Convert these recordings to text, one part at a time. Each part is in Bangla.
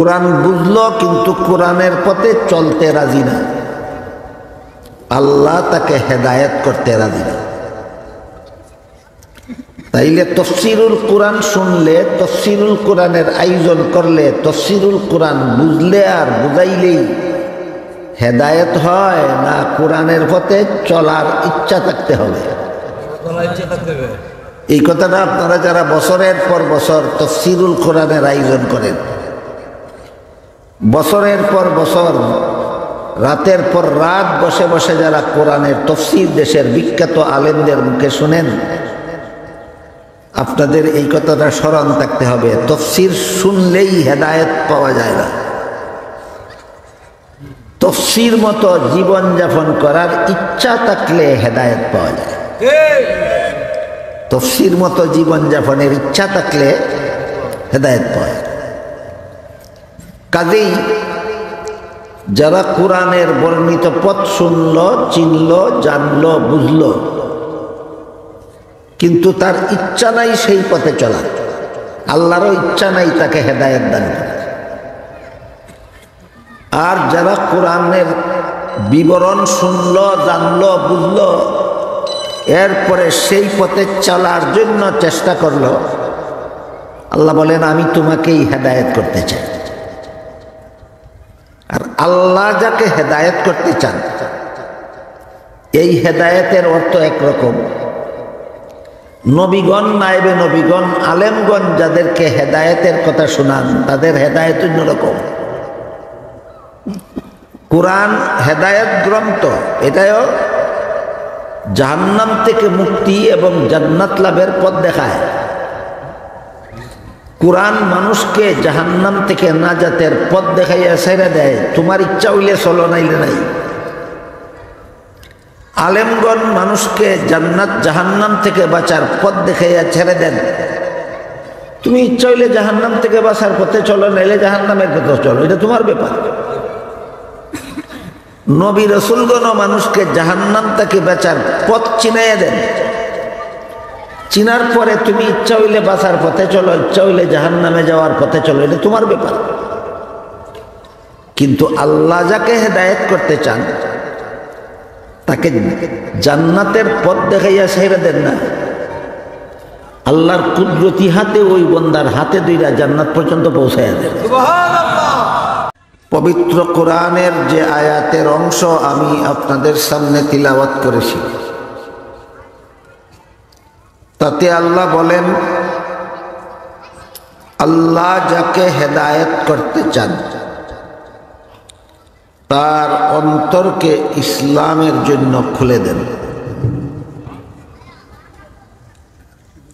কোরআন বুঝলো কিন্তু কোরআনের পথে চলতে রাজি না, আল্লাহ তাকে হেদায়েত করতে রাজি না। তাইলে তফসিরুল কোরআন শুনলে, তফসিরুল কোরআনের আয়োজন করলে, তফসিরুল কোরআন বুঝলে আর বুঝাইলেই হেদায়েত হয় না কোরআনের পথে চলার ইচ্ছা থাকতে হবে? এই কথাটা আপনারা যারা বছরের পর বছর তফসিরুল কোরআনের আয়োজন করেন, বছরের পর বছর রাতের পর রাত বসে বসে যারা কোরআনের তফসির দেশের বিখ্যাত আলেমদের মুখে শুনেন, আপনাদের এই কথাটা স্মরণ থাকতে হবে, তফসির শুনলেই হেদায়েত পাওয়া যায় না। তফসির মতো জীবনযাপন করার ইচ্ছা থাকলে হেদায়েত পাওয়া যায়। তফসির মতো জীবনযাপনের ইচ্ছা থাকলে হেদায়েত পাওয়া যায়। কাজেই যারা কোরআনের বর্ণিত পথ শুনল, চিনল, জানল, বুঝল, কিন্তু তার ইচ্ছা নাই সেই পথে চলার, আল্লাহরও ইচ্ছা নাই তাকে হেদায়েত দান করে। আর যারা কোরআনের বিবরণ শুনল, জানল, বুঝল, এরপরে সেই পথে চলার জন্য চেষ্টা করল, আল্লাহ বলেন আমি তোমাকেই হেদায়েত করতে চাই। আর আল্লাহ যাকে হেদায়েত করতে চান, এই হেদায়েতের অর্থ একরকম। নবীগণ, নায়েবে নবীগণ, আলেমগণ যাদেরকে হেদায়েতের কথা শোনান, তাদের হেদায়েত অন্যরকম। কোরআন হেদায়েত গ্রন্থ, এটাও জাহান্নাম থেকে মুক্তি এবং জান্নাত লাভের পথ দেখায়। কোরআন মানুষকে জাহান্নাম থেকে নাজাতের পথ দেখাইয়া ছেড়ে দেয়, তোমার ইচ্ছা হইলে চলো, নাইলে নাই। আলেমগণ মানুষকে জান্নাত জাহান্নাম থেকে বাঁচার পথ দেখাইয়া ছেড়ে দেন, তুমি ইচ্ছা হইলে জাহান্নাম থেকে বাঁচার পথে চলো, নাইলে জাহান্নামের পথে চলো, এটা তোমার ব্যাপার। নবী রসুলগণ মানুষকে জাহান্নাম থেকে বাঁচার পথ চিনাইয়া দেন, চিনার পরে তুমি ইচ্ছা হইলে বাঁচার পথে চলো, ইচ্ছা হইলে জাহান্নামে যাওয়ার পথে চলো, এটা তোমার ব্যাপার। কিন্তু আল্লাহ যাকে হেদায়েত করতে চান, তাকে জান্নাতের পথ দেখাইয়া ছেড়ে দেন না, আল্লাহর কুদরতি হাতে ওই বন্দার হাতে দুইটা জান্নাত পর্যন্ত পৌঁছাইয়া দেন। পবিত্র কোরআনের যে আয়াতের অংশ আমি আপনাদের সামনে তিলাওয়াত করেছি, তাতে আল্লাহ বলেন, আল্লাহ যাকে হেদায়েত করতে চান তার অন্তরকে ইসলামের জন্য খুলে দেন।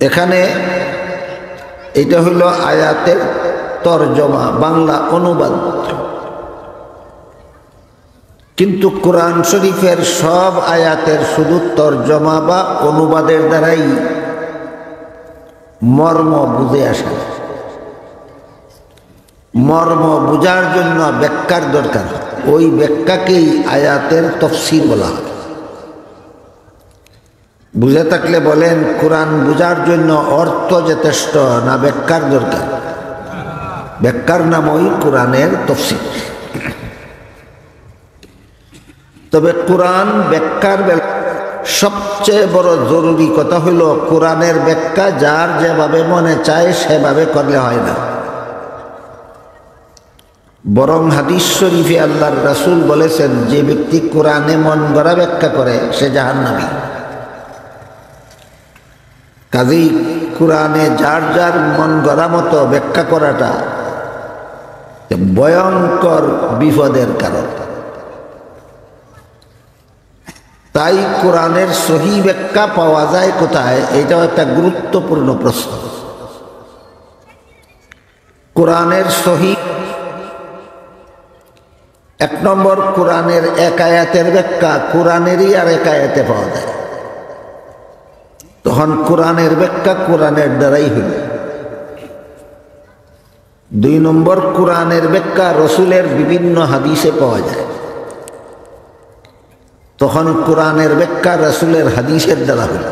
এখানে এটা হইল আয়াতের তরজমা, বাংলা অনুবাদ। কিন্তু কোরআন শরীফের সব আয়াতের শুধু তরজমা বা অনুবাদের দ্বারাই মর্ম বুঝে আসে। মর্ম বুঝার জন্য ব্যাখ্যার দরকার, ওই ব্যাখ্যাকেই আয়াতের তফসির বলা হয়। বুঝে থাকলে বলেন, কোরআন বুঝার জন্য অর্থ যথেষ্ট না ব্যাখ্যার দরকার? ব্যাখ্যার নাম ওই কোরআনের তফসির। তবে কোরআন ব্যাখ্যার সবচেয়ে বড় জরুরি কথা হইল, কোরআনের ব্যাখ্যা যার যেভাবে মনে চায় সেভাবে করলে হয় না, বরং হাদিস শরীফে আল্লাহর রাসূল বলেছেন, যে ব্যক্তি কোরআনে মন গড়া ব্যাখ্যা করে সে জাহান্নামী। কাজেই কোরআনে যার যার মন গড়া মতো ব্যাখ্যা করাটা ভয়ঙ্কর বিপদের কারণ। তাই কোরআনের সহি ব্যাখ্যা পাওয়া যায় কোথায়, এটাও একটা গুরুত্বপূর্ণ প্রশ্ন। কোরআনের সহি, এক নম্বর, কোরআনের এক আয়াতের ব্যাখ্যা কোরআনেরই আর এক আয়াতে পাওয়া যায়, তখন কোরআনের ব্যাখ্যা কোরআনের দ্বারাই হইল। দুই নম্বর, কোরআনের ব্যাখ্যা রসুলের বিভিন্ন হাদিসে পাওয়া যায়, তখন কোরআনের ব্যাখ্যা রসুলের হাদিসের দ্বারা হইল।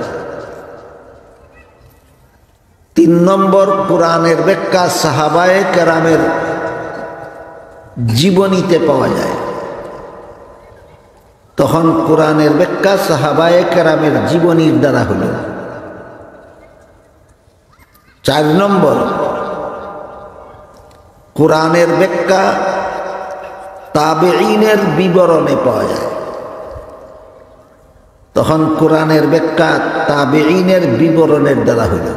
তিন নম্বর, কোরআনের ব্যাখ্যা সাহাবায়ে কেরামের জীবনীতে পাওয়া যায়। তখন কোরআনের ব্যাখ্যা সাহাবায়ে কেরামের জীবনীর দ্বারা হল। 4 নম্বর, কোরআনের ব্যাখ্যা তাবেঈনের বিবরণে পাওয়া যায়। তখন কোরআনের ব্যাখ্যা তাবেঈনের বিবরণের দ্বারা হইল।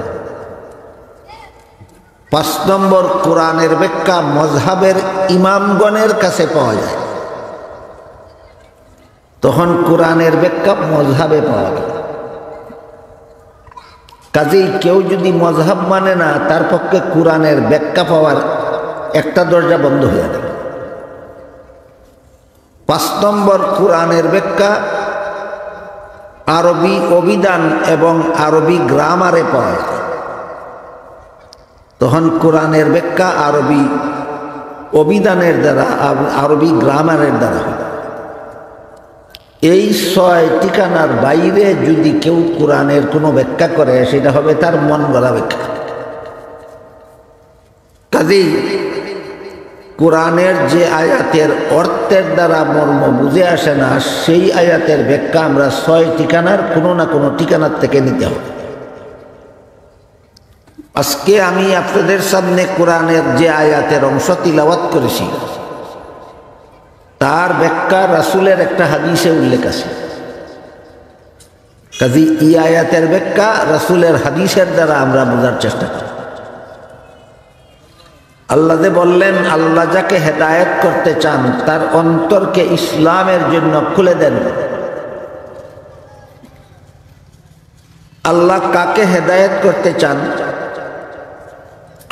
5 নম্বর, কোরআনের ব্যাখ্যা মজহাবের ইমামগণের কাছে পাওয়া যায়। তখন কোরআনের ব্যাখ্যা মজহাবে পাওয়া গেল। কাজেই কেউ যদি মজহাব মানে না, তার পক্ষে কোরআনের ব্যাখ্যা পাওয়ার একটা দরজা বন্ধ হয়ে গেল। 5 নম্বর, কোরআনের ব্যাখ্যা আরবি অভিধান এবং আরবি গ্রামারে পাওয়া যায়। তখন কোরআনের ব্যাখ্যা আরবি অভিধানের দ্বারা, আরবি গ্রামারের দ্বারা হয়। এই 6 ঠিকানার বাইরে যদি কেউ কোরআনের কোনো ব্যাখ্যা করে, সেটা হবে তার মন গড়া ব্যাখ্যা। কাজেই কোরআনের যে আয়াতের অর্থের দ্বারা মর্ম বুঝে আসে না, সেই আয়াতের ব্যাখ্যা আমরা 6 ঠিকানার কোনো না কোনো ঠিকানার থেকে নিতে হবে। আজকে আমি আপনাদের সামনে কোরআনের যে আয়াতের অংশ তিলাওয়াত করেছি, তার ব্যাখ্যা রাসূলের একটা হাদিসে উল্লেখ আছে। কাজী এই আয়াতের ব্যাখ্যা রাসূলের হাদিসের দ্বারা আমরা বোঝার চেষ্টা করি। আল্লাহ যে বললেন, আল্লাহ যাকে হেদায়েত করতে চান তার অন্তরকে ইসলামের জন্য খুলে দেন। আল্লাহ কাকে হেদায়েত করতে চান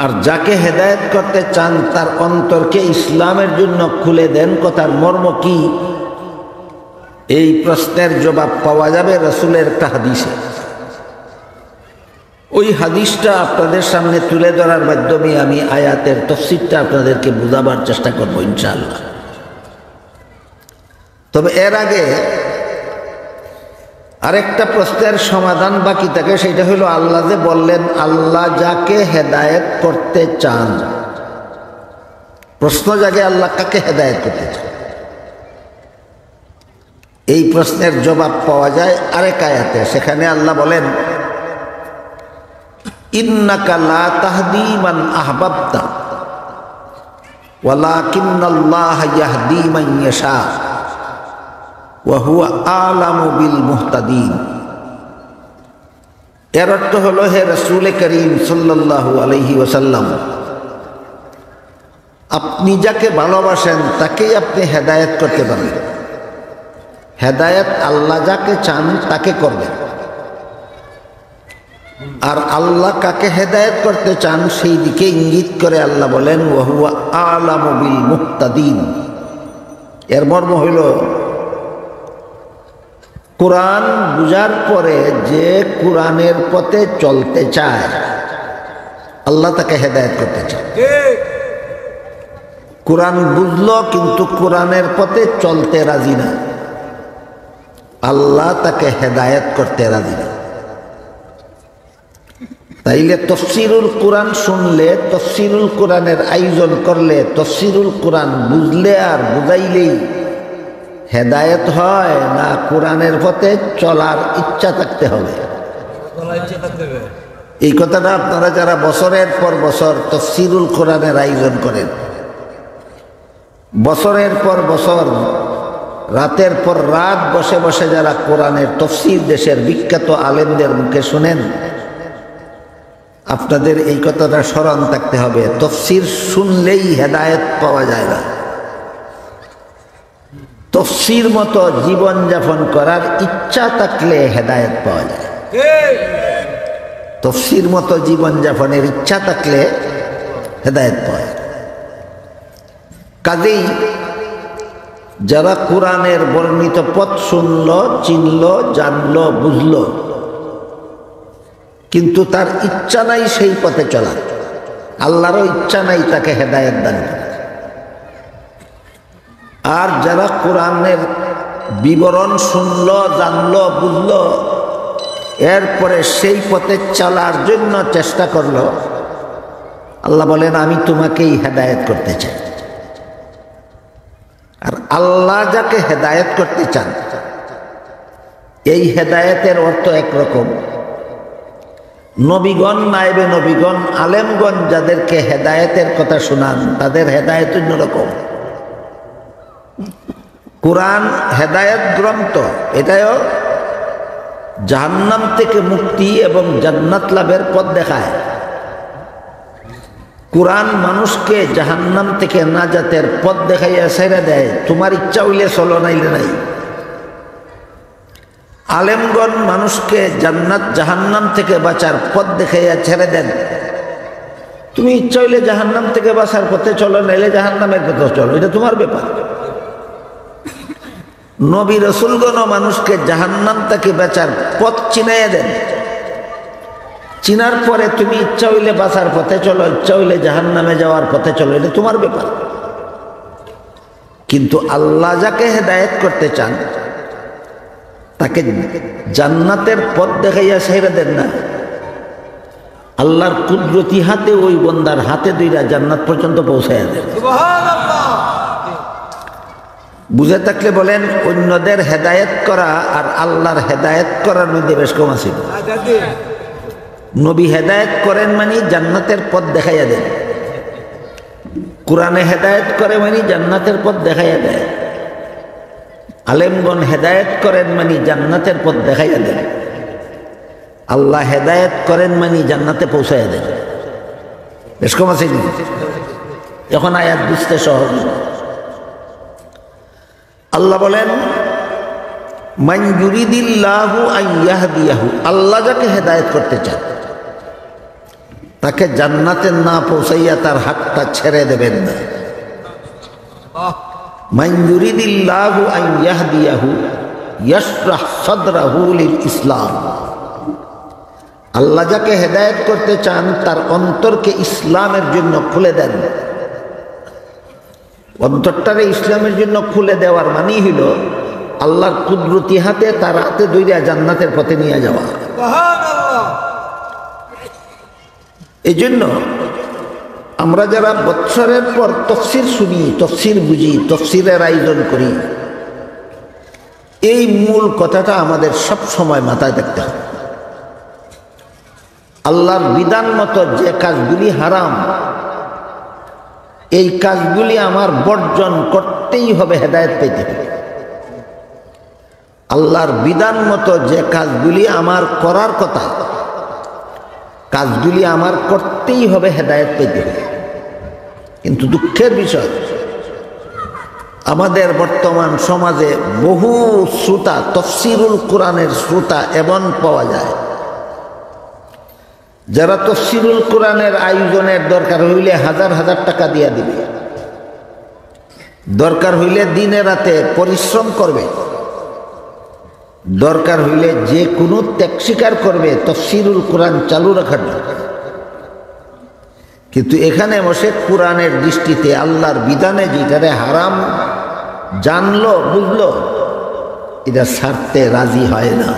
আর যাকে হেদায়েত করতে চান তার অন্তরকে ইসলামের জন্য খুলে দেন, কথার মর্ম কি? এই প্রশ্নের জবাব পাওয়া যাবে রাসূলের একটা হাদিসে। ওই হাদিসটা আপনাদের সামনে তুলে ধরার মাধ্যমে আমি আয়াতের তাফসীরটা আপনাদেরকে বোঝাবার চেষ্টা করব ইনশাআল্লাহ। তবে এর আগে আরেকটা প্রশ্নের সমাধান বাকি থাকে, সেটা হলো আল্লাহ যে বললেন আল্লাহ যাকে হেদায়েত করতে চান। প্রশ্ন জাগে, আল্লাহ কাকে হেদায়েত করতে চান? এই প্রশ্নের জবাব পাওয়া যায় আরেক আয়াতে। সেখানে আল্লাহ বলেন, ইন্নাকা লা তাহদি মান আহবাবতা ওয়ালাকিন্নাল্লাহা ইয়াহদি মান ইয়াশা ওয়া হুয়া আ'লামু বিল মুহতাদিন। এর অর্থ হলো, হে রাসূল করিম সাল্লাল্লাহু আলাইহি ওয়াসাল্লাম, আপনি যাকে ভালোবাসেন তাকেই আপনি হেদায়েত করতে পারবেন। হেদায়েত আল্লাহ যাকে চান তাকে করবেন। আর আল্লাহ কাকে হেদায়েত করতে চান সেই দিকে ইঙ্গিত করে আল্লাহ বলেন, ওয়া হুয়া আ'লামু বিল মুহতাদিন। এর মর্ম হইল, কোরআন বুঝার পরে যে কোরআনের পথে চলতে চায়, আল্লাহ তাকে হেদায়েত করতে চায়। কোরআন বুঝলো কিন্তু কোরআনের পথে চলতে রাজি না, আল্লাহ তাকে হেদায়েত করতে রাজি না। তাইলে তফসিরুল কোরআন শুনলে, তফসিরুল কোরআনের আয়োজন করলে, তফসিরুল কোরআন বুঝলে আর বুঝাইলেই হেদায়েত হয় না? কোরআনের পথে চলার ইচ্ছা থাকতে হবে। এই কথাটা আপনারা যারা বছরের পর বছর তফসিরুল কোরআনের আয়োজন করেন, বছরের পর বছর রাতের পর রাত বসে বসে যারা কোরআনের তফসির দেশের বিখ্যাত আলেমদের মুখে শুনেন, আপনাদের এই কথাটা স্মরণ থাকতে হবে, তফসির শুনলেই হেদায়েত পাওয়া যায় না। তফসির মতো জীবনযাপন করার ইচ্ছা থাকলে হেদায়েত পাওয়া যায়। তফসির মতো জীবনযাপনের ইচ্ছা থাকলে হেদায়েত পাওয়া যায়। কাজেই যারা কোরআনের বর্ণিত পথ শুনল, চিনল, জানল, বুঝল, কিন্তু তার ইচ্ছা নাই সেই পথে চলার, আল্লাহরও ইচ্ছা নাই তাকে হেদায়েত দান করে। আর যারা কোরআনের বিবরণ শুনল, জানল, বুঝল, এরপরে সেই পথে চলার জন্য চেষ্টা করল, আল্লাহ বলেন আমি তোমাকেই হেদায়েত করতে চাই। আল্লাহ যাকে হেদায়েত করতে চান, এই হেদায়েতের অর্থ একরকম। নবীগণ, নায়েবে নবীগণ, আলেমগণ যাদেরকে হেদায়েতের কথা শোনান, তাদের হেদায়েত অন্যরকম। কুরআন হেদায়েত গ্রন্থ, এটাও জাহান্নাম থেকে মুক্তি এবং জান্নাত লাভের পথ দেখায়। কুরআন মানুষকে জাহান্নাম থেকে নাজাতের পথ দেখাইয়া ছেড়ে দেয়, তোমার ইচ্ছা হইলে চলো, নাইলে নাই। আলেমগণ মানুষকে জান্নাত জাহান্নাম থেকে বাঁচার পথ দেখাইয়া ছেড়ে দেন, তুমি ইচ্ছা হইলে জাহান্নাম থেকে বাঁচার পথে চলো, নাইলে জাহান্নামের পথে চলো, এটা তোমার ব্যাপার। নবী রসুলগণ মানুষকে জাহান্নাম থেকে বাঁচার পথ চিনাইয়া দেন, চিনার পরে তুমি ইচ্ছা হইলে বাঁচার পথে চলো, ইচ্ছা হইলে জাহান্নামে যাওয়ার পথে চলো, এটা তোমার ব্যাপার। কিন্তু আল্লাহ যাকে হেদায়েত করতে চান, তাকে জান্নাতের পথ দেখাইয়া ছেড়ে দেন না। আল্লাহর কুদরতি হাতে ওই বন্দার হাতে দুইটা জান্নাত পর্যন্ত পৌঁছাইয়া দেন। বুঝে থাকলে বলেন, অন্যদের হেদায়েত করা আর আল্লাহর হেদায়েত করার মধ্যে বেশ কম আছে। নবী হেদায়েত করেন মানে জান্নাতের পথ দেখাইয়া দেন, কুরআনে হেদায়েত করে মানে জান্নাতের পথ দেখাইয়া দেয়। আলেমগণ হেদায়েত করেন মানে জান্নাতের পথ দেখাইয়া দেন। আল্লাহ হেদায়েত করেন মানে জান্নাতে পৌঁছাইয়া দেন। বেশ কম আছে। এখন আয়াত বুঝতে সহজ। আল্লাহ বলেন, মান ইউরিদিল্লাহু আন ইয়াহদিয়াহু, আল্লাহ যাকে হেদায়েত করতে চান তাকে জান্নাতে না পৌঁছাইয়া তার হাতটা ছেড়ে দেবেন না। মান ইউরিদিল্লাহু আন ইয়াহদিয়াহু ইয়াশরাহ সাদরাহু লিল ইসলাম, আল্লাহ যাকে হেদায়েত করতে চান তার অন্তরকে ইসলামের জন্য খুলে দেন। অন্তরটারে ইসলামের জন্য খুলে দেওয়ার মানেই হইল আল্লাহর কুদরতি হাতে তার হাতে ধইরা জান্নাতের পথে নিয়ে যাওয়া। এই জন্য আমরা যারা বৎসরের পর তফসির শুনি, তফসির বুঝি, তফসিরের আয়োজন করি, এই মূল কথাটা আমাদের সব সময় মাথায় দেখতে হবে। আল্লাহর বিধান মতো যে কাজগুলি হারাম, এই কাজগুলি আমার বর্জন করতেই হবে হেদায়েত পেতে হবে। আল্লাহর বিধান মতো যে কাজগুলি আমার করার কথা, কাজগুলি আমার করতেই হবে হেদায়েত পেতে হবে। কিন্তু দুঃখের বিষয়, আমাদের বর্তমান সমাজে বহু শ্রোতা, তফসিরুল কোরআনের শ্রোতা এমন পাওয়া যায় যারা তফসিরুল কোরআনের আয়োজনের দরকার হইলে হাজার হাজার টাকা দিয়া দিবে, দরকার হইলে দিনে রাতে পরিশ্রম করবে, দরকার হইলে যে কোনো ত্যাগ স্বীকার করবে তফসিরুল কোরআন চালু রাখার জন্য। কিন্তু এখানে বসে কোরআনের দৃষ্টিতে আল্লাহর বিধানে যেটারে হারাম জানলো, বুঝলো, এটা ছাড়তে রাজি হয় না।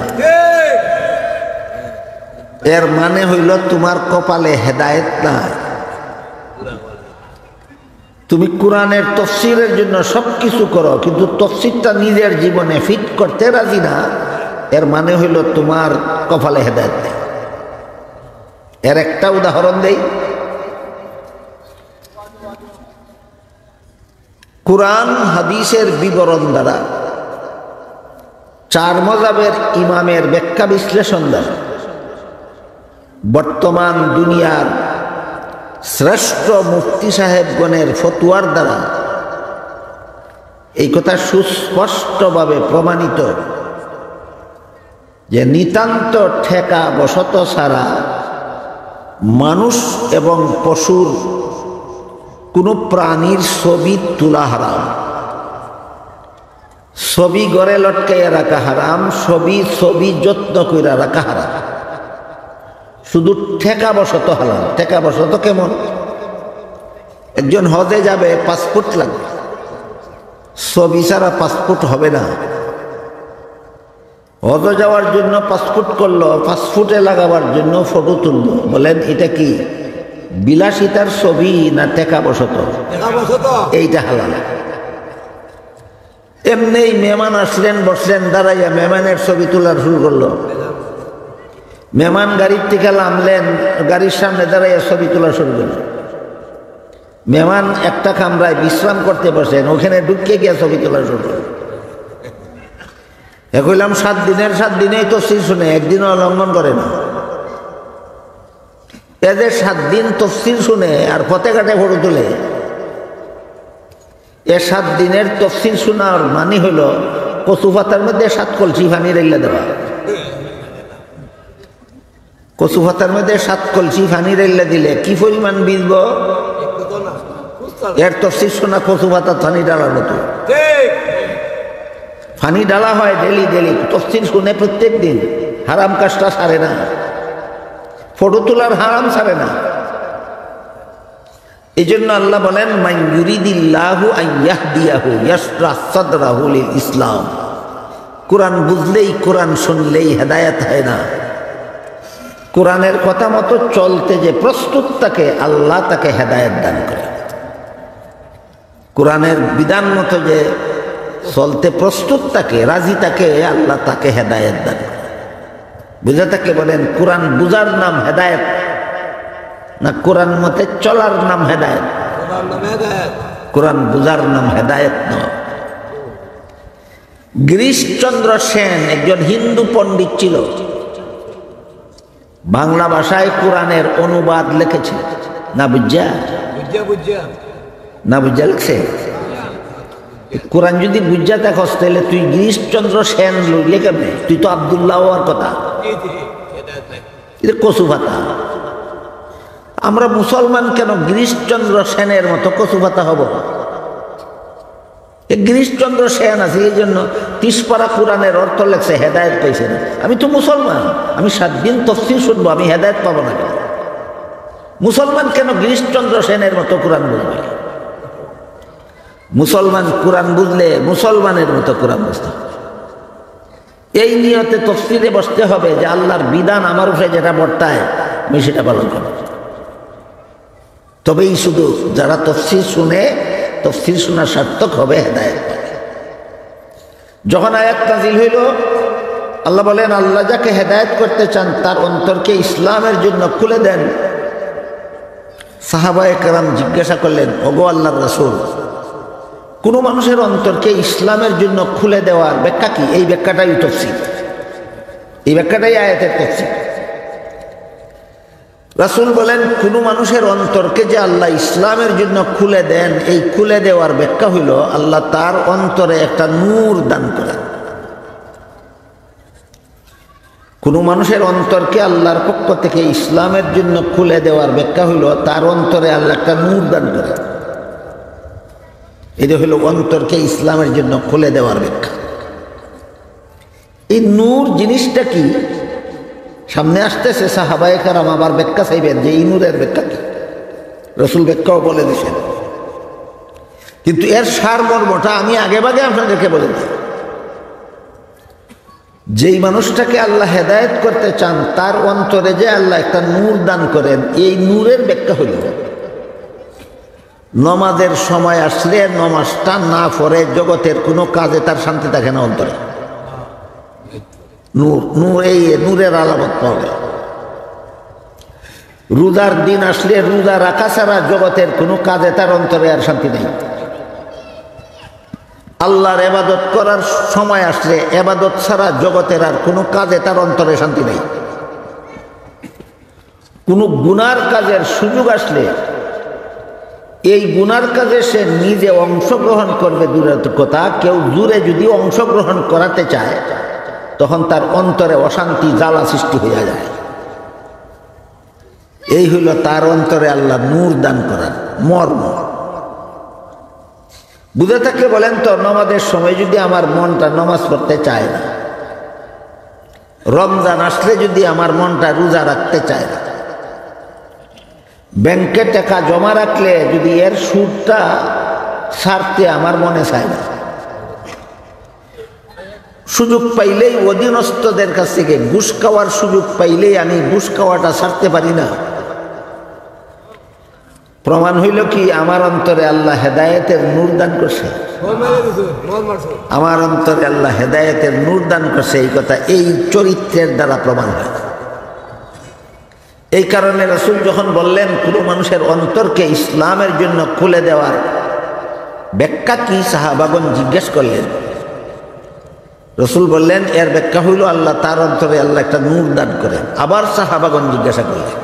এর মানে হইল তোমার কপালে হেদায়েত নাই। তুমি কোরআনের তফসিরের জন্য সবকিছু করো, কিন্তু তফসিরটা নিজের জীবনে ফিট করতে রাজি না, এর মানে হইল তোমার কপালে হেদায়েত নেই। এর একটা উদাহরণ দেই। কোরআন হাদিসের বিবরণ দ্বারা, চার মাযহাবের ইমামের ব্যাখ্যা বিশ্লেষণ দ্বারা, বর্তমান দুনিয়ার শ্রেষ্ঠ মুফতি সাহেবগণের ফতোয়ার দ্বারা এই কথা সুস্পষ্টভাবে প্রমাণিত যে নিতান্ত ঠেকা বশত ছাড়া মানুষ এবং পশুর কোনো প্রাণীর ছবি তোলা হারাম, ছবি গড়ে লটকাইয়া রাখা হারাম, ছবি যত্ন করে রাখা হারাম। শুধু ঠেকা বশত হারাম। ঠেকা বশত কেমন? একজন হজে যাবে, পাসপোর্ট লাগবে, ছবি ছাড়া পাসপোর্ট হবে না। হজে যাওয়ার জন্য পাসপোর্ট করলো, পাসপোর্টে লাগাবার জন্য ফটো তুললো। বলেন এটা কি বিলাসিতার ছবি না টেকা বশত? এইটা হালাল। এমনি মেহমান আসলেন, বসলেন, দাঁড়াইয়া মেহমানের ছবি তোলা শুরু করলো। মেহমান গাড়ির থেকে নামলেন, গাড়ির সামনে দাঁড়াইয়া ছবি তোলা শুরু করলো। মেহমান একটা কামরায় বিশ্রাম করতে বসেন, ওখানে ঢুকে গিয়া ছবি তোলা শুরু করলো। কইলাম 7 দিনের 7 দিনেই তফসির শুনে, একদিনও লঙ্ঘন করে না। এদের 7 দিন তফসির শুনে আর পথে ঘাটে ফটো তোলে। 7 দিনের তফসির শোনার মানে হলো কচু পাতার মধ্যে 7 কলসি পানি রেলে দেওয়া। কচু পাতার মধ্যে 7 কলসি পানি রেলে দিলে কি পরিমাণ ভিজব, এর তফসির শোনা কচু পাতা পানি ডালার মতো। পানি ডালা হয় ডেলি ডেলি, তফসির শুনে প্রত্যেক দিন। হারাম কাজটা ছাড়ে না, ফটো তোলার হারাম ছাড়ে না। এই জন্য আল্লাহ বলেন, মান ইউরিদিল্লাহু আন ইয়াহদিয়াহু ইয়াশরাহ সাদরাহু লিল ইসলাম। কোরআন বুঝলেই, কোরআন শুনলেই হেদায়েত হয় না। কোরআনের কথা মতো চলতে যে প্রস্তুত থাকে, আল্লাহ তাকে হেদায়েত দান করে। কোরআনের বিধান মতো যে চলতে প্রস্তুত থাকে, রাজি থাকে, আল্লাহ তাকে হেদায়েত দান করে। বুঝে তাকে বলেন কোরআন বুঝার নাম হেদায়েত না কোরআন মতে চলার নাম হেদায়েত? কোরআন বুঝার নাম হেদায়েত নয়। গিরিশচন্দ্র সেন একজন হিন্দু পণ্ডিত ছিল, বাংলা ভাষায় কোরআনের অনুবাদ লিখেছে। না বুঝা লিখছে। কোরআন যদি বুঝা দেখস তাহলে তুই গিরিশচন্দ্র সেন লিখে নে, তুই তো আব্দুল্লাহ হওয়ার কথা। কচু পাতা। আমরা মুসলমান কেন গিরিশচন্দ্র সেনের মতো কচু পাতা হব? গিরিশচন্দ্র সেন আছে, এই জন্য 30 পারা কোরআনের অর্থ লেখছে, হেদায়েত পাইছে না। আমি তো মুসলমান, আমি 7 দিন তফসির শুনবো, আমি হেদায়েত পাবো না কেন? মুসলমান কেন গিরিশচন্দ্র সেনের মতো কোরআন বুঝবে? মুসলমান কোরআন বুঝলে মুসলমানের মতো কোরআন বুঝতে হবে। এই নিয়তে তফসিরে বসতে হবে যে আল্লাহর বিধান আমার উপরে যেটা বর্তায় আমি সেটা পালন করব। তবেই শুধু যারা তফসির শুনে, তফসির শোনা সার্থক হবে, হেদায়েত। যখন আয়াত নাজিল হইল, আল্লাহ বলেন আল্লাহ যাকে হেদায়েত করতে চান তার অন্তরকে ইসলামের জন্য খুলে দেন। সাহাবায়ে কেরাম জিজ্ঞাসা করলেন, ওগো আল্লাহর রাসূল, কোন মানুষের অন্তরকে ইসলামের জন্য খুলে দেওয়ার ব্যাখ্যা কি? এই ব্যাখ্যাটাই তফসির, এই ব্যাখ্যাটাই আয়াতের তফসির। রাসূল বলেন কোন মানুষের অন্তরকে যে আল্লাহ ইসলামের জন্য খুলে দেন, এই খুলে দেওয়ার ব্যাখ্যা হইল আল্লাহ তার অন্তরে একটা নূর দান করেন। কোন মানুষের অন্তরকে আল্লাহর পক্ষ থেকে ইসলামের জন্য খুলে দেওয়ার ব্যাখ্যা হইল তার অন্তরে আল্লাহ একটা নূর দান করেন। এটা হইল অন্তরকে ইসলামের জন্য খুলে দেওয়ার ব্যাখ্যা। এই নূর জিনিসটা কি সামনে আসতেছে, সাহাবায়ে কেরাম আবার ব্যাখ্যা চাইবেন যে এই নূরের ব্যাখ্যা কি। রাসূল ব্যাখ্যাও বলে দিয়েছেন, কিন্তু এর সারমর্মটা আমি আগেভাগে আপনাদেরকে বলে দিই। যেই মানুষটাকে আল্লাহ হেদায়েত করতে চান তার অন্তরে যে আল্লাহ একটা নূর দান করেন, এই নূরের ব্যাখ্যা হইল নমাজের সময় আসলে নমাজটা না পড়ে জগতের কোনো কাজে তার শান্তি থাকে না অন্তরে। নূর, নূর, এই নূরের আলামত পাওয়া গেল। রোজার দিন আসলে রোজা রাখা ছাড়া জগতের কোনো কাজে তার অন্তরে আর শান্তি নেই। আল্লাহর ইবাদত করার সময় আসলে ইবাদত ছাড়া জগতের আর কোনো কাজে তার অন্তরে শান্তি নেই। কোনো গুনার কাজের সুযোগ আসলে এই গুনার কাজে সে নিজে অংশগ্রহণ করবে দূরের কথা, কেউ দূরে যদি অংশগ্রহণ করাতে চায় তখন তার অন্তরে অশান্তি, জ্বালা সৃষ্টি হয়ে যায়। এই হইল তার অন্তরে আল্লাহ নূর দান করার মর্ম। বুঝে থাকলে বলেন তো, নামাজের সময় যদি আমার মনটা নামাজ পড়তে চায় না, রমজান আসলে যদি আমার মনটা রোজা রাখতে চায় না, ব্যাংকে টাকা জমা রাখলে যদি এর সুদটা ছাড়তে আমার মনে চায় না, সুযোগ পাইলেই অধীনস্থদের কাছ থেকে ঘুষ খাওয়ার সুযোগ পাইলেই আমি ঘুষ খাওয়াটা ছাড়তে পারি না, প্রমাণ হইল কি আমার অন্তরে আল্লাহ হেদায়েতের নূর দান করছে, আমার অন্তরে আল্লাহ হেদায়েতের নূর দান করছে, এই কথা এই চরিত্রের দ্বারা প্রমাণ হয়। এই কারণে রাসূল যখন বললেন কোনো মানুষের অন্তরকে ইসলামের জন্য খুলে দেওয়ার ব্যাখ্যা কি, সাহাবাগণ জিজ্ঞেস করলেন। রাসূল বললেন এর ব্যাখ্যা হইল আল্লাহ তার অন্তরে আল্লাহ একটা নূর দান করেন। আবার সাহাবাগণ জিজ্ঞাসা করলেন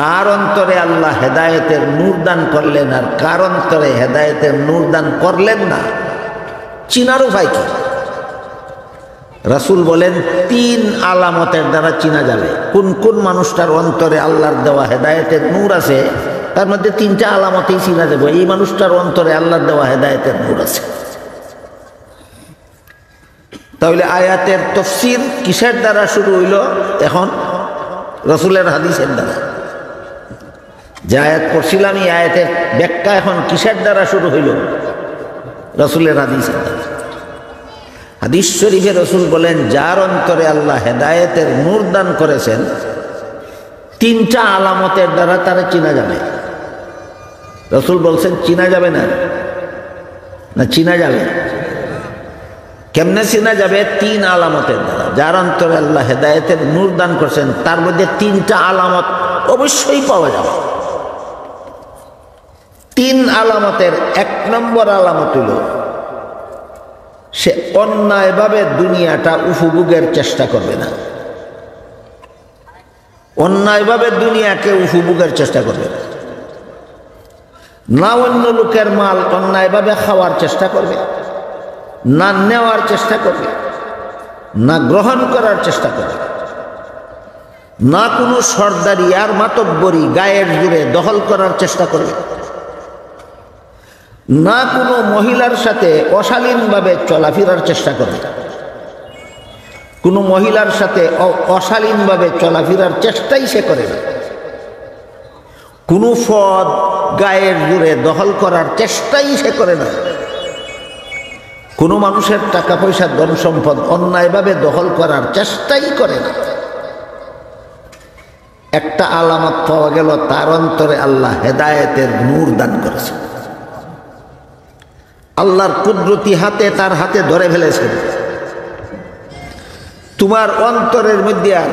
কার অন্তরে আল্লাহ হেদায়েতের নূর দান করলেন আর কার অন্তরে হেদায়েতের নূর দান করলেন না, চিনার উপায় কি? রাসূল বলেন 3 আলামতের দ্বারা চিনা যাবে কোন কোন মানুষটার অন্তরে আল্লাহর দেওয়া হেদায়েতের নূর আছে। তার মধ্যে 3টা আলামতেই চিনা যাবে এই মানুষটার অন্তরে আল্লাহর দেওয়া হেদায়েতের নূর আছে। তাহলে আয়াতের তাফসীর কিসের দ্বারা শুরু হইল? এখন রাসূলের হাদিসের দ্বারা। যে আয়াত পড়ছিলাম এই আয়াতের ব্যাখ্যা এখন কিসের দ্বারা শুরু হইল? রাসূলের হাদিসের দ্বারা। হাদিস শরীফে রাসূল বলেন যার অন্তরে আল্লাহ হেদায়েতের নূর দান করেছেন 3টা আলামতের দ্বারা তারা চিনা যাবে। রাসূল বলছেন চিনা যাবে না, না চিনা যাবে। কেমনে চিনা যাবে? 3 আলামতের দ্বারা। যার অন্তরে আল্লাহ হেদায়েতের নূর দান করছেন তার মধ্যে 3টা আলামত অবশ্যই পাওয়া যাবে। 3 আলামতের 1 নম্বর আলামত হল সে অন্যায়ভাবে দুনিয়াটা উপভোগের চেষ্টা করবে না। অন্যায়ভাবে দুনিয়াকে উপভোগের চেষ্টা করবে না। না অন্য লোকের মাল অন্যায়ভাবে খাওয়ার চেষ্টা করবে, না নেওয়ার চেষ্টা করবে, না গ্রহণ করার চেষ্টা করবে, না কোনো সর্দারি আর মাতব্বরি গায়ের জুড়ে দখল করার চেষ্টা করবে, না কোনো মহিলার সাথে অশালীনভাবে চলাফেরার চেষ্টা করবে। কোনো মহিলার সাথে অশালীনভাবে চলাফেরার চেষ্টাই সে করে না। কোনো পদ গায়ের জুড়ে দখল করার চেষ্টাই সে করে না। কোনো মানুষের টাকা পয়সা ধন সম্পদ অন্যায়ভাবে দখল করার চেষ্টাই করে না। একটা আলামত পাওয়া গেল তার অন্তরে আল্লাহ হেদায়েতের নূর দান করেছে। আল্লাহর কুদরতি হাতে তার হাতে ধরে ফেলেছেন। তোমার অন্তরের মধ্যে আর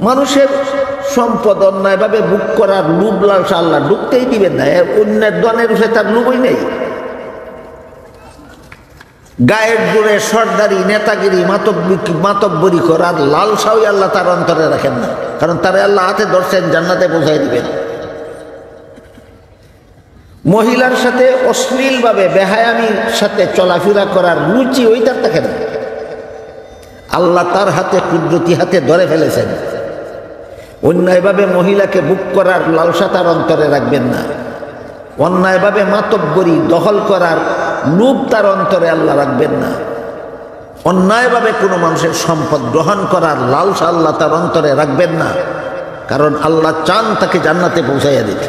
মানুষের সম্পদ অন্যায়ভাবে ভোগ করার লোভ লালসা আল্লাহ ঢুকতেই দিবেন না। অন্যের ধনের উপরে তার লোভই নেই। গায়ের জোরে সর্দারি নেতাগিরি মাতব্বরি করার লালসাও আল্লাহ তার অন্তরে রাখেন না, কারণ তারা আল্লাহ হাতে ধরছেন জান্নাতে পৌঁছাই দিবেন। মহিলার সাথে অশ্লীলভাবে বেহায়ামির সাথে চলাফেরা করার রুচি ওই তার থাকে না। আল্লাহ তার হাতে কুদরতি হাতে ধরে ফেলেছেন। অন্যায়ভাবে মহিলাকে বুক করার লালসা তার অন্তরে রাখবেন না। অন্যায়ভাবে মাতব্বরি দখল করার লোভ তার অন্তরে আল্লাহ রাখবেন না। অন্যায়ভাবে কোনো মানুষের সম্পদ গ্রহণ করার লালসা আল্লাহ তার অন্তরে রাখবেন না, কারণ আল্লাহ চান তাকে জান্নাতে পৌঁছাইয়া দিতে।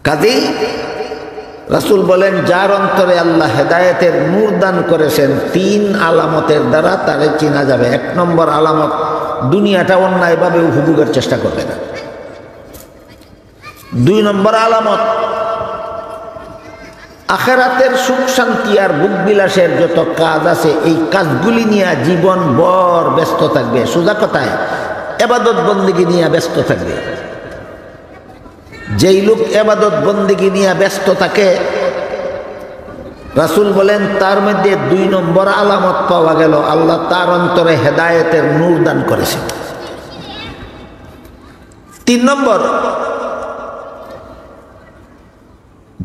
কাজেই রাসূল বলেন যার অন্তরে আল্লাহ হেদায়েতের নূর দান করেছেন 3 আলামতের দ্বারা তারে চেনা যাবে। 1 নম্বর আলামত, দুনিয়াটা অন্যায়ভাবে উপভোগের চেষ্টা করবে না। 2 নম্বর আলামত, আখিরাতের সুখ শান্তি আর ভোগ বিলাসের যত কাজ আছে এই কাজগুলি নিয়ে জীবন ভর ব্যস্ত থাকবে। সোজা কথায় ইবাদত বন্দেগী নিয়ে ব্যস্ত থাকবে। যেই লোক ইবাদত বন্দেগী নিয়ে ব্যস্ত থাকে রাসূল বলেন তার মধ্যে 2 নম্বর আলামত পাওয়া গেল আল্লাহ তার অন্তরে হেদায়েতের নূর দান করেছে। 3 নম্বর,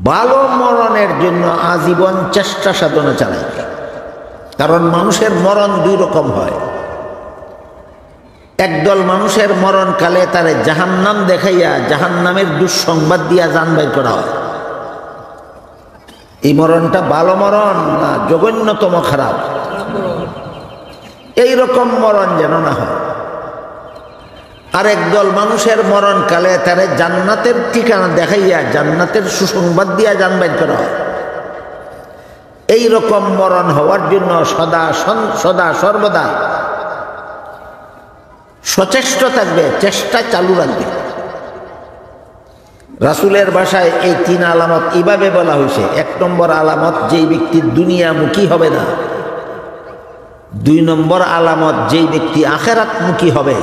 ভালো মরণের জন্য আজীবন চেষ্টা সাধনা চালাইবে। কারণ মানুষের মরণ 2 রকম হয়। একদল মানুষের মরণকালে তারে জাহান্নাম দেখাইয়া জাহান্নামের দুঃসংবাদ দিয়া জান বাইর করা হয়। এই মরণটা ভালো মরণ না জঘন্যতম খারাপ, এই রকম মরণ যেন না হয়। আর একদল মানুষের মরণকালে তারে জান্নাতের ঠিকানা দেখাইয়া জান্নাতের সুসংবাদ দিয়া জান বাইর করা হয়। এই রকম মরণ হওয়ার জন্য সদা সর্বদা সচেষ্ট থাকবে, চেষ্টা চালু রাখবে। রাসূলের ভাষায় এই 3 আলামত এইভাবে বলা হয়েছে। 1 নম্বর আলামত, যেই ব্যক্তি দুনিয়ামুখী হবে না। 2 নম্বর আলামত, যেই ব্যক্তি আখিরাতমুখী হবে।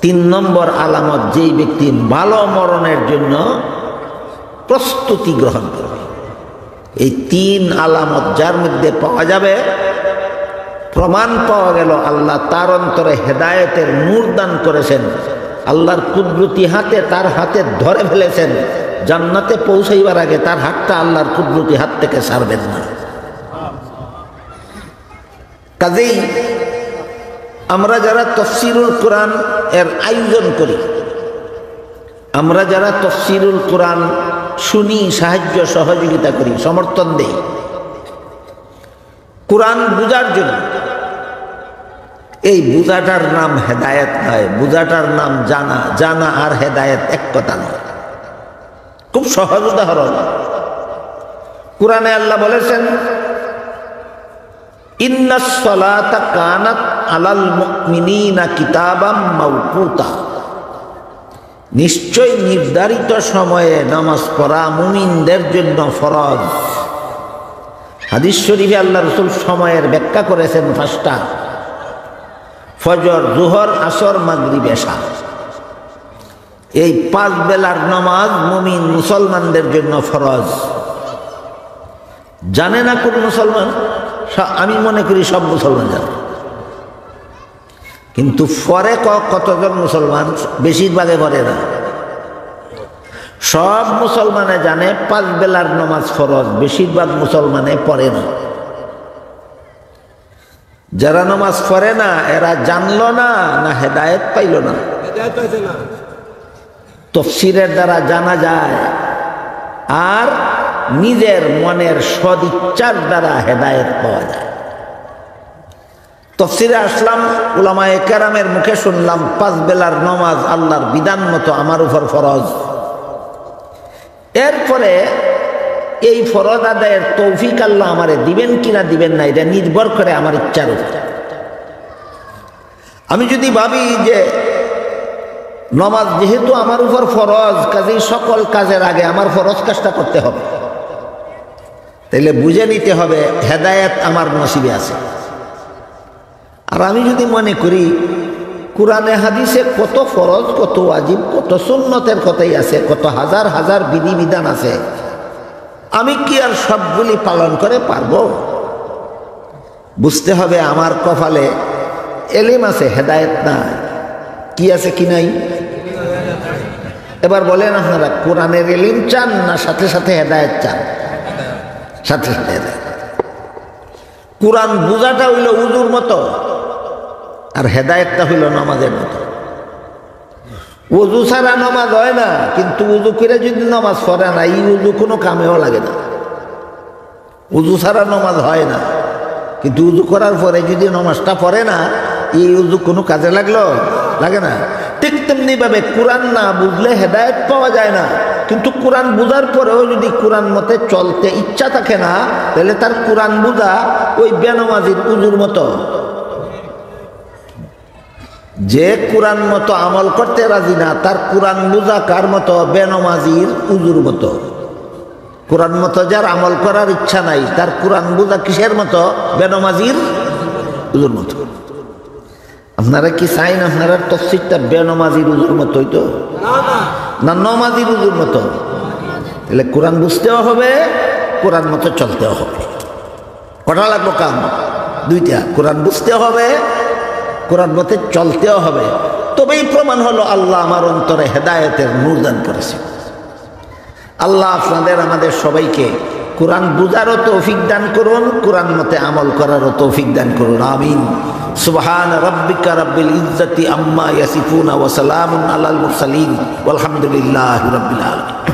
3 নম্বর আলামত, যেই ব্যক্তি ভালো মরণের জন্য প্রস্তুতি গ্রহণ করবে। এই 3 আলামত যার মধ্যে পাওয়া যাবে, প্রমাণ পাওয়া গেল আল্লাহ তার অন্তরে হেদায়েতের নূর দান করেছেন, আল্লাহর কুদরতি হাতে তার হাতে ধরে ফেলেছেন, জান্নাতে পৌঁছাইবার আগে তার হাতটা আল্লাহর কুদরতি হাত থেকে ছাড়বেন না। কাজেই আমরা যারা তাফসীরুল কোরআন এর আয়োজন করি, আমরা যারা তাফসীরুল কোরআন শুনি, সাহায্য সহযোগিতা করি, সমর্থন দেই কোরআন বুঝার জন্য, এই বুঝাটার নাম হেদায়েত নয়, বুঝাটার নাম জানা। জানা আর হেদায়েত এক কথা নয়। খুব সহজ উদাহরণ, কোরআনে আল্লাহ বলেছেন, ইন্নাস সালাতা কানাত আলাল মুমিনিনা কিতাবাম মাওকুতা, নিশ্চয় নির্ধারিত সময়ে নামাজ পড়া মুমিনদের জন্য ফরজ। হাদিস শরীফে আল্লাহ রাসূল সময়ের ব্যাখ্যা করেছেন 5টা: ফজর, জোহর, আসর, মাগরিব, এশা। এই 5 বেলার নামাজ মুমিন মুসলমানদের জন্য ফরজ। জানে না কোন মুসলমান? আমি মনে করি সব মুসলমান জানে, কিন্তু পরে কতজন মুসলমান? বেশিরভাগে পড়ে না। সব মুসলমানে জানে 5 বেলার নামাজ ফরজ, বেশিরভাগ মুসলমানে পড়ে না। যারা নামাজ পড়ে না এরা জানলো না, না হেদায়েত পাইল না? তাফসীরের দ্বারা জানা যায়, আর নিজের মনের সদিচ্ছার দ্বারা হেদায়েত পাওয়া যায়। তাফসীরে আসলাম, উলামায়ে কেরামের মুখে শুনলাম 5 বেলার নামাজ আল্লাহর বিধান মতো আমার উপর ফরজ। এরপরে এই ফরজ আদায়ের তৌফিক আল্লাহ আমারে দিবেন কিনা দিবেন না, এটা নির্ভর করে আমার ইচ্ছার উপর। আমি যদি ভাবি যে নামাজ যেহেতু আমার উপর ফরজ, কাজেই সকল কাজের আগে আমার ফরজ কাজটা করতে হবে, তাইলে বুঝে নিতে হবে হেদায়েত আমার নসিবে আছে। আর আমি যদি মনে করি কোরআনে হাদিসে কত ফরজ, কত ওয়াজিব, কত সুন্নতের কথাই আছে, কত হাজার হাজার বিধিবিধান আছে, আমি কি আর সবগুলি পালন করে পারবো? বুঝতে হবে আমার কপালে এলিম আছে, হেদায়েত নাই। কি আছে কি নাই? এবার বলেন আপনারা, কোরআনের এলিম চান না সাথে সাথে হেদায়েত চান? সাথে সাথে হেদায়েত। কোরআন বুঝাটা হইল উজুর মতো, আর হেদায়েতটা হইল নামাজের মতো। উজু ছাড়া নামাজ হয় না, কিন্তু উজু করে যদি নামাজ পড়ে না, এই উজু কোনো কামেও লাগে না। উজু ছাড়া নামাজ হয় না, কিন্তু উজু করার পরে যদি নামাজটা পড়ে না, এই উজু কোনো কাজে লাগলো? লাগে না। ঠিক তেমনি ভাবে কোরআন না বুঝলে হেদায়েত পাওয়া যায় না, কিন্তু কোরআন বুঝার পরেও যদি কোরআন মতে চলতে ইচ্ছা থাকে না, তাহলে তার কোরআন বুঝা ওই বেনামাজির উজুর মতো। যে কোরআন মতো আমল করতে রাজি না, তার কোরআন বুঝা কার মতো? বেনামাজির উজুর মতো। কোরআন মতো যার আমল করার ইচ্ছা নাই, তার কোরআন বুঝা কিসের মতো? বেনামাজির উজুর মতো। আপনারা কি চাইন আপনারা তাফসীরটা বেনামাজির উজুর মতোই তো না নামাজির উজুর মতো? তাহলে কোরআন বুঝতেও হবে, কোরআন মতো চলতেও হবে। কটা লাগবো কাম? 2টা। কোরআন বুঝতে হবে, কোরআন মতে চলতেও হবে। তবেই প্রমাণ হলো আল্লাহ আমার অন্তরে হেদায়েতের নূর দান করেছে। আল্লাহ আপনাদের আমাদের সবাইকে কোরআন বুঝারও তৌফিক দান করুন, কোরআন মতে আমল করারও তৌফিক দান করুন। আমিন। সুবহান রাব্বিকা রাব্বিল ইজ্জাতি আম্মা ইয়াসিফুন ওয়া সালামুন আলাল মুরসালিন ওয়ালহামদুলিল্লাহি রাব্বিল আলামিন।